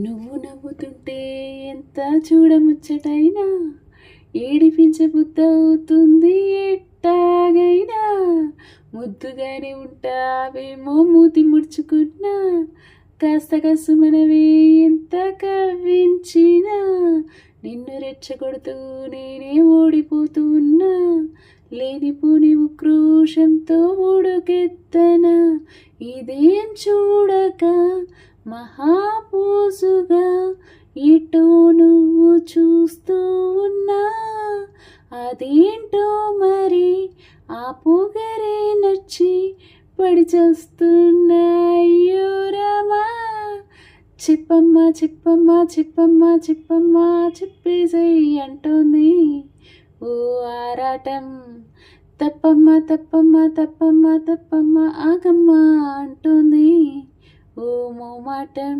నువ్వు నవ్వుతుంటే ఎంత చూడముచ్చటైనా ఏడిపించబుద్దవుతుంది ఎట్టాగైనా ముద్దుగానే ఉంటావేమో మూతి ముడుచుకున్నా కాస్త కసుమనవే ఎంత కవ్వించినా నిన్ను రెచ్చగొడుతూ నేనే ఓడిపోతున్నా లేనిపోని ఉక్రోషంతో ఉడుకెత్తనా ఇదేం చూడక మహాపోసుగా ఇటో నువ్వు చూస్తూ ఉన్నా అదేంటో మరి ఆ పొగరే నచ్చి పడి చేస్తున్నా అయ్యో రామా చెప్పమ్మా చెప్పమ్మా చెప్పమ్మా చెప్పమ్మా చెప్పేసెయ్యి అంటోంది ఓ ఆరాటం తప్పమ్మా తప్పమ్మా తప్పమ్మా తప్పమ్మా ఆగమ్మా అంటోంది ఓ మోమాటం.